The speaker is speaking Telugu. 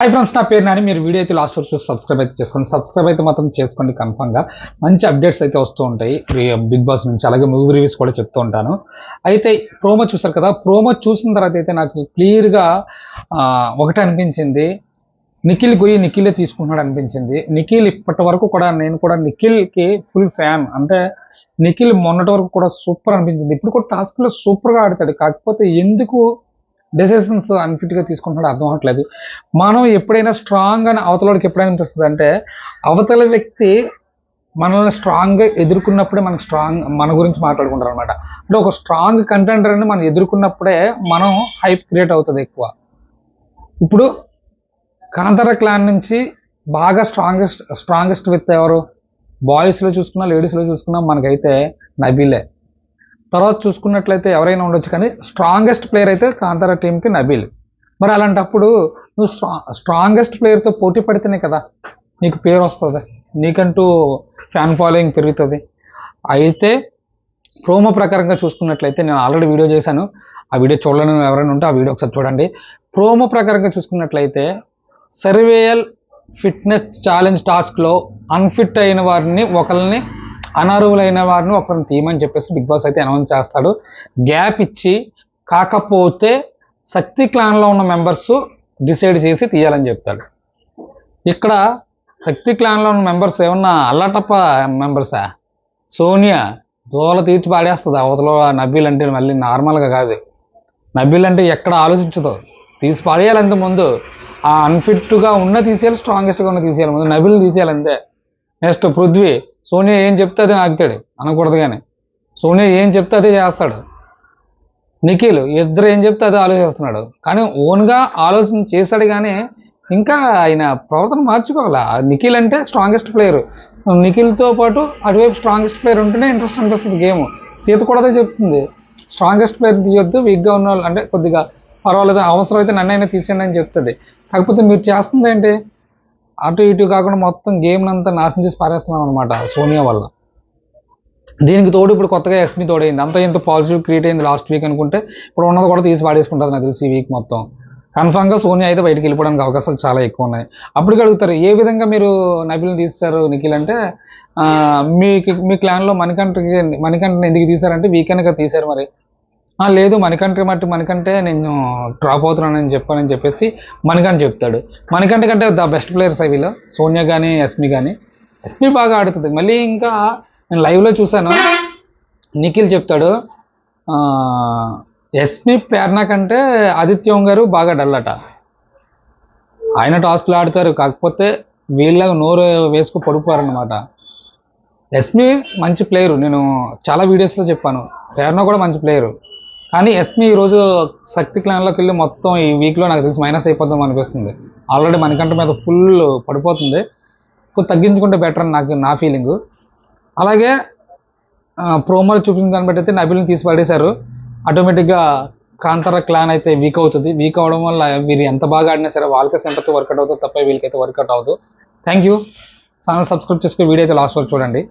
హాయ్ ఫ్రెండ్స్, నా పేరు నాని. మీరు వీడియో అయితే లాస్ట్ వరకు చూసి సబ్స్క్రైబ్ అయితే చేసుకోండి. సబ్స్క్రైబ్ అయితే మాత్రం చేసుకోండి. కన్ఫర్మ్గా మంచి అప్డేట్స్ అయితే వస్తూ ఉంటాయి బిగ్ బాస్ నుంచి. అలాగే మూవీ రివ్యూస్ కూడా చెప్తూ ఉంటాను. అయితే ప్రోమో చూసారు కదా, ప్రోమో చూసిన తర్వాత అయితే నాకు క్లియర్గా ఒకటే అనిపించింది, నిఖిల్ గొయ్యి నిఖిలే తీసుకుంటున్నాడు అనిపించింది. నిఖిల్ ఇప్పటి వరకు కూడా, నేను కూడా నిఖిల్కి ఫుల్ ఫ్యాన్. అంటే నిఖిల్ మొన్నటి వరకు కూడా సూపర్ అనిపించింది. ఇప్పుడు కూడా టాస్క్లో సూపర్గా ఆడతాడు. కాకపోతే ఎందుకు డెసిషన్స్ అన్ఫిట్గా తీసుకుంటున్నాడు అర్థం అవ్వట్లేదు. మనం ఎప్పుడైనా స్ట్రాంగ్ అని అవతలకి ఎప్పుడైనా అనిపిస్తుంది అంటే, అవతల వ్యక్తి మనల్ని స్ట్రాంగ్గా ఎదుర్కొన్నప్పుడే మనకు మన గురించి మాట్లాడుకుంటారు అనమాట. అంటే ఒక స్ట్రాంగ్ కంటెండర్ అని మనం ఎదుర్కొన్నప్పుడే మనం హైప్ క్రియేట్ అవుతుంది ఎక్కువ. ఇప్పుడు కాంతార క్లాన్ నుంచి బాగా స్ట్రాంగెస్ట్ విత్ ఎవరు? బాయ్స్లో చూసుకున్నా, లేడీస్లో చూసుకున్నా మనకైతే నబీలే. తర్వాత చూసుకున్నట్లయితే ఎవరైనా ఉండొచ్చు, కానీ స్ట్రాంగెస్ట్ ప్లేయర్ అయితే కాంతారా టీంకి నబీల్. మరి అలాంటప్పుడు నువ్వు స్ట్రాంగెస్ట్ ప్లేయర్తో పోటీ పడితేనే కదా నీకు పేరు వస్తుంది, నీకంటూ ఫ్యాన్ ఫాలోయింగ్ పెరుగుతుంది. అయితే ప్రోమో ప్రకారంగా చూసుకున్నట్లయితే నేను ఆల్రెడీ వీడియో చేశాను. ఆ వీడియో చూడలేని ఎవరైనా ఉంటే ఆ వీడియో ఒకసారి చూడండి. ప్రోమో ప్రకారంగా చూసుకున్నట్లయితే సర్వేయల్ ఫిట్నెస్ ఛాలెంజ్ టాస్క్లో అన్ఫిట్ అయిన వారిని ఒకరిని, అనర్హులైన వారిని ఒకరిని తీయమని చెప్పేసి బిగ్ బాస్ అయితే అనౌన్స్ చేస్తాడు. గ్యాప్ ఇచ్చి, కాకపోతే శక్తి క్లాన్లో ఉన్న మెంబర్స్ డిసైడ్ చేసి తీయాలని చెప్తాడు. ఇక్కడ శక్తి క్లాన్లో ఉన్న మెంబర్స్ ఏమన్నా అల్లటప్ప మెంబర్సా? సోనియా దోల తీర్చి పాడేస్తుంది అవతల. నబీల్ అంటే మళ్ళీ నార్మల్గా కాదు. నబీల్ అంటే ఎక్కడ ఆలోచించదు, తీసి పాడేయాలంత ముందు. ఆ అన్ఫిట్గా ఉన్న తీసేయాలి, స్ట్రాంగెస్ట్గా ఉన్న తీసేయాలి, ముందు నబీల్ని తీసేయాలి అంతే. నెక్స్ట్ పృథ్వీ, సోనియా ఏం చెప్తే అదే నాకుతాడు అనకూడదు, కానీ సోనియా ఏం చెప్తే అదే చేస్తాడు. నిఖిల్ ఇద్దరు ఏం చెప్తే అదే ఆలోచిస్తున్నాడు, కానీ ఓన్గా ఆలోచన చేశాడు. కానీ ఇంకా ఆయన ప్రవర్తన మార్చుకోవాలా. నిఖిల్ అంటే స్ట్రాంగెస్ట్ ప్లేయర్. నిఖిల్తో పాటు అటువైపు స్ట్రాంగెస్ట్ ప్లేయర్ ఉంటేనే ఇంట్రెస్ట్ అనిపిస్తుంది గేమ్. సీత కూడా అదే చెప్తుంది, స్ట్రాంగెస్ట్ ప్లేయర్ తీయొద్దు, వీక్గా ఉన్న వాళ్ళు అంటే కొద్దిగా పర్వాలేదు, అవసరం అయితే నన్నైనా తీసేయండి అని చెప్తుంది. కాకపోతే మీరు చేస్తుంది ఏంటి, అటు ఇటు కాకుండా మొత్తం గేమ్ని అంతా నాశనం చేసి పారేస్తున్నాం అనమాట సోనియా వల్ల. దీనికి తోడు ఇప్పుడు కొత్తగా ఎస్మి తోడైంది. అంతా ఇంత పాజిటివ్ క్రియేట్ అయింది లాస్ట్ వీక్ అనుకుంటే, ఇప్పుడు ఉన్నది కూడా తీసి పాడేసుకుంటుంది నాకు తెలిసి ఈ వీక్ మొత్తం. కన్ఫామ్గా సోనియా అయితే బయటికి వెళ్ళిపోవడానికి అవకాశాలు చాలా ఎక్కువ ఉన్నాయి. అప్పటికి అడుగుతారు, ఏ విధంగా మీరు నబిల్ని తీస్తారు నిఖిల్ అంటే, మీ క్లాన్లో మణికంఠని ఎందుకు తీశారంటే వీకెండ్గా తీశారు. మరి లేదు, మణికంఠే నేను డ్రాప్ అవుతున్నానని చెప్పానని చెప్పేసి మణికంఠ చెప్తాడు. మణికంఠ కంటే ద బెస్ట్ ప్లేయర్స్ వీళ్ళు, సోనియా కానీ ఎస్మి కానీ. ఎస్మి బాగా ఆడుతుంది. మళ్ళీ ఇంకా నేను లైవ్లో చూశాను, నిఖిల్ చెప్తాడు ఎస్మి ప్రేరణ కంటే ఆదిత్యం గారు బాగా డల్లట. ఆయన టాస్క్లు ఆడతారు, కాకపోతే వీళ్ళగా నోరు వేసుకు పడిపోయారనమాట. ఎస్మి మంచి ప్లేయరు, నేను చాలా వీడియోస్లో చెప్పాను. ప్రేరణ కూడా మంచి ప్లేయరు, కానీ ఎస్మి ఈరోజు శక్తి క్లాన్లోకి వెళ్ళి మొత్తం ఈ వీక్లో నాకు తెలిసి మైనస్ అయిపోద్దాం అనిపిస్తుంది. ఆల్రెడీ మనకంట మీద ఫుల్ పడిపోతుంది. కొంచెం తగ్గించుకుంటే బెటర్ అని నా ఫీలింగు. అలాగే ప్రోమోలు చూపించిన దాన్ని బట్టి అయితే నబిల్ని తీసి పడేశారు. ఆటోమేటిక్గా కాంతార క్లాన్ అయితే వీక్ అవుతుంది. వీక్ అవడం వల్ల వీరు ఎంత బాగా ఆడినా సరే వాళ్ళకే సెంటర్తో వర్కౌట్ అవుతుంది తప్ప వీళ్ళకైతే వర్కౌట్ అవ్వదు. Thank you. ఛానల్ సబ్స్క్రైబ్ చేసుకుని వీడియో అయితే లాస్ట్ వరకు చూడండి.